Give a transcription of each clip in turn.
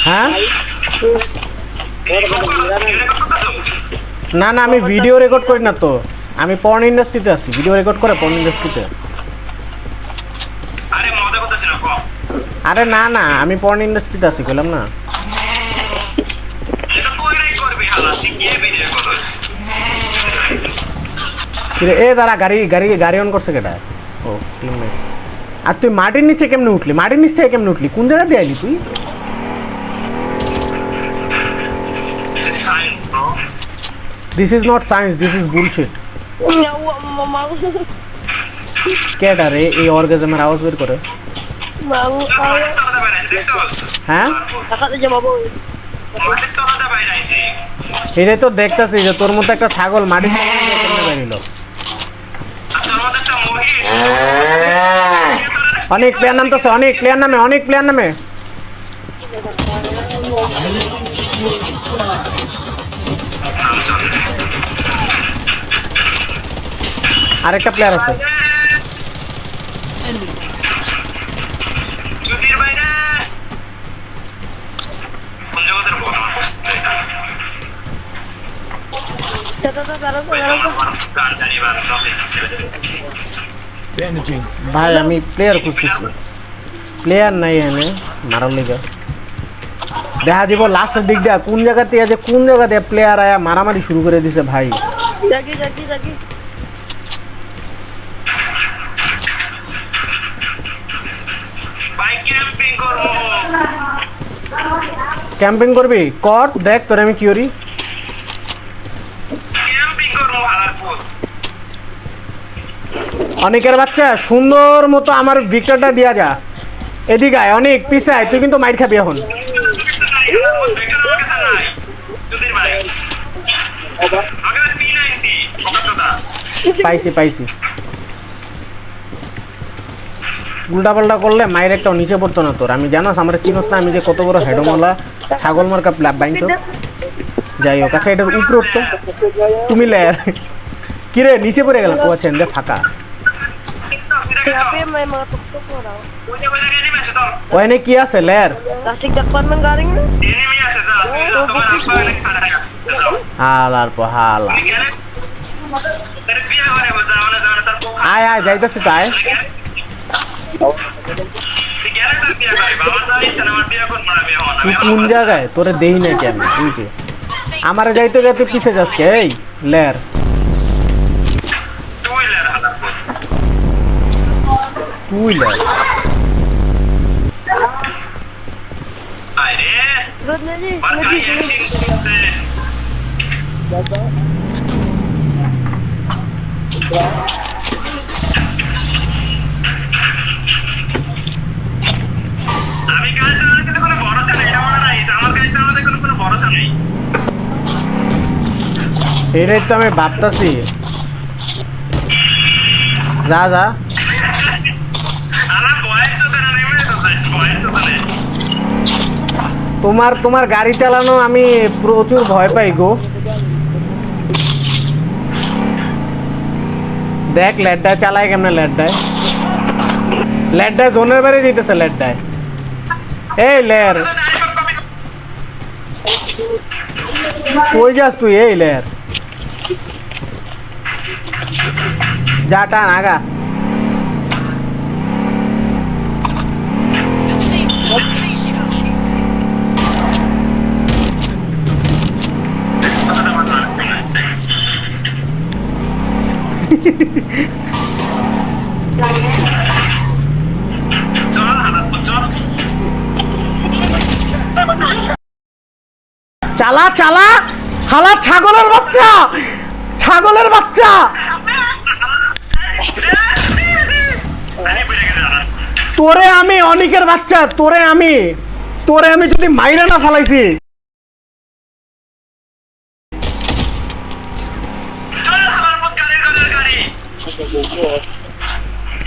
হ্যাঁ না না আমি ভিডিও রেকর্ড করি না তো, আমি পর্ন ইন্ডাস্ট্রিতে আছি। ভিডিও রেকর্ড করে পর্ন ইন্ডাস্ট্রিতে। আরে না না আমি পর্ন ইন্ডাস্ট্রিতে আছি, কইলাম না। এ দাঁড়া, গাড়ি গাড়ি গাড়ি অন করছে কেটা? ও টিমমেট। আর তুই মাটির নিচে কেমনে উঠলি? মাটির নিচ থেকে কেমনে উঠলি? কোন জায়গা দিয়ে আইলি তুই? This is not science, this is bullshit. কেটা রে এই অর্গাজমের আওয়াজ বের করে? হ্যাঁ এটাই তো দেখতেছি যে তোর মতো একটা ছাগল মাটির কেমনে বেরিল। অনেক প্লেয়ার নামতেছে, অনেক প্লেয়ার নামে, অনেক প্লেয়ার নামে। আরেকটা প্লেয়ার আছে। ভাই আমি প্লেয়ার খুঁজতেছি, প্লেয়ার নাই এনে মারার লেগে। দেখা যাব লাস্টের দিক দিয়া কোন জায়গাতে আছে, কোন জায়গাতে প্লেয়ার আয়া মারামারি শুরু করে দিছে ভাই। ক্যাম্পিং করবি? কর, দেখ তোরে আমি কি করি। অনেকের বাচ্চা সুন্দর মতো আমার ভিক্টরটা দিয়া যা। এদিকে আয়, অনেক পিছায়, তুই কিন্তু মাইর খাবি এখন। পাইছি পাইছি। উল্টা পাল্টা করলে মায়ের একটাও নিচে পড়তো না তোর। আমি জানাস আমার চিনস না আমি যে কত বড় হেডোমালা ছাগল মার্কা প্ল্যাব বাইঞ্চ। যাই হোক, আচ্ছা এটার উপরে উঠতো তুমি লেয়ার। কিরে নিচে পড়ে গেলাম। ও আচ্ছা এনে ফাঁকা। ওখানে কি আছে লেয়ার? হালার পহালা। আয় আয় যাইতেছি তাই। তুই কোন জায়গায়? তোরে দেই না কেন? তুই যে আমারে যাইতে গেলে তুই পিছে যাস কে? এই লেয়ার তুই লেয়ার। এটাই তো আমি ভাবতেছি। যা যা তোমার গাড়ি চালানো আমি প্রচুর ভয় পাই গো। দেখ লেড্ডায় চালায় কেমনে, লেড্ডায় লেড্ডায় জোনের বাইরে যেতেছে লেড্ডায়। এই লেয়ার কই যাস তুই? এই লেয়ার যা টান আগা। চালা চালা হালা ছাগলের বাচ্চা, ছাগলের বাচ্চা। তোরে আমি অনিকের বাচ্চা, তোরে আমি যদি মাইরা না ফালাইছি।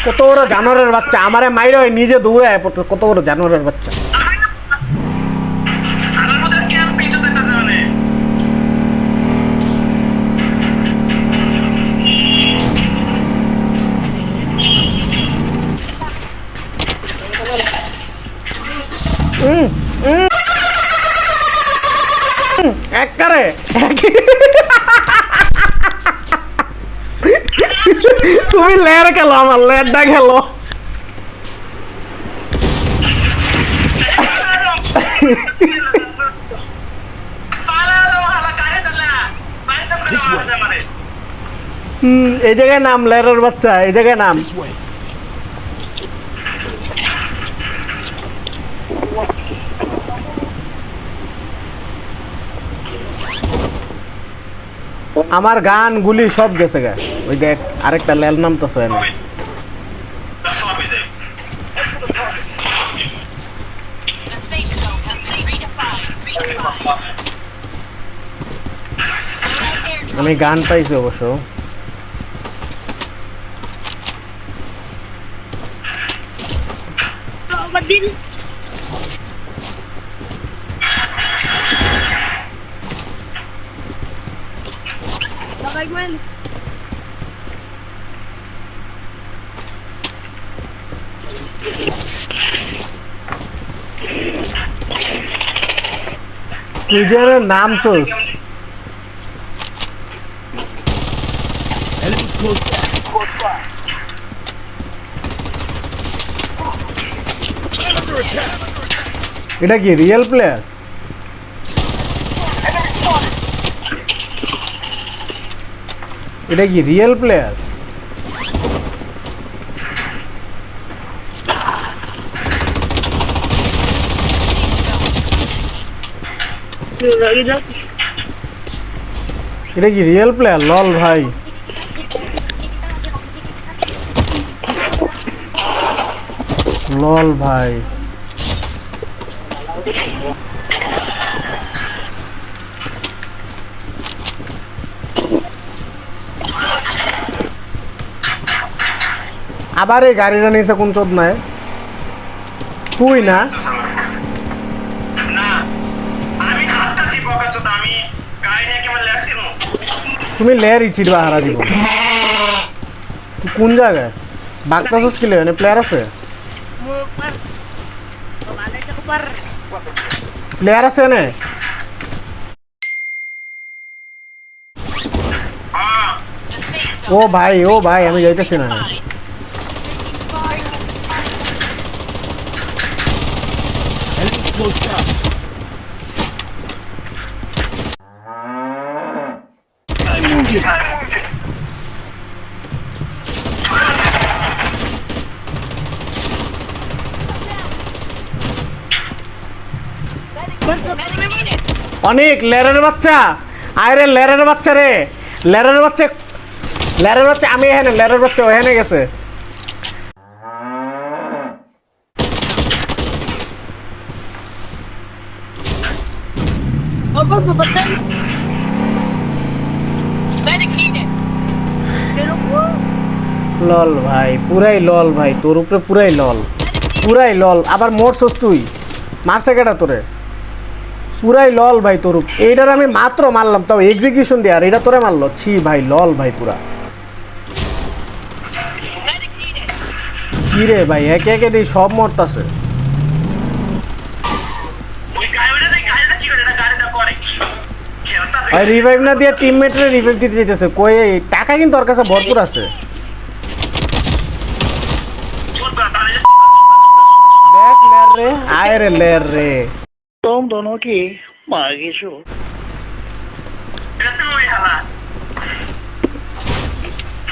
কত বড় জানোয়ারের বাচ্চা, আমারে মাইরা নিজে দৌড়ে পড়তো। কত বড় জানোয়ারের বাচ্চা। একবারে তুমি লেয়ার খেলো, আমার লেয়ারটা খেলো। এই জায়গায় নাম লেয়ারের বাচ্চা, এই জায়গায় নাম। আমার গান গুলি সব গেছে গা। ওই দেখ আরেকটা লেল নাম তো সয় না। আমি গান পাইছি অবশ্য। তুই যে নাম চোস এটা কি রিয়েল প্লেয়ার? এটা কি রিয়েল প্লেয়ার? এটা কি রিয়েল প্লেয়ার? লল ভাই, লল ভাই। আবার এই গাড়িটা নিয়েছে কোন চোদ নাই? তুই না? তুমি লেয়ারই ছিড়বা হারা দিব। তুই কোন জায়গায় বাগতাছস? কি লে প্লেয়ার আছে? প্লেয়ার আছে না? ও ভাই, ও ভাই, আমি যাইতেছি না। অনেক লেরের বাচ্চা, আরে লেরের বাচ্চা রে, লেরের বাচ্চা, লেরের বাচ্চা। আমি এখানে, লেরের বাচ্চা ওখানে গেছে। লল ভাই, পুরাই লল ভাই, তোর উপরে পুরাই লল, পুরাই লল। আবার মরছস তুই? মারছে কেটা তোরে? পুরাই লল ভাই তোর। এইটার আমি মাত্র মারলাম, তাও এক্সিকিউশন দিয়ে, আর এটা তোরে মারলো। ছি ভাই, লল ভাই পুরা। কি রে ভাই, একে একে দিই সব মরতাছে। ভাই রিভাইভ না দিয়ে টিমমেটরে রিভাইভ দিতে চাইতেছে। কই টাকা কিন্তু ওর কাছে ভরপুর আছে। देख लेर रे, आए रे लेर रे। तुम दोनों की मांगी छो।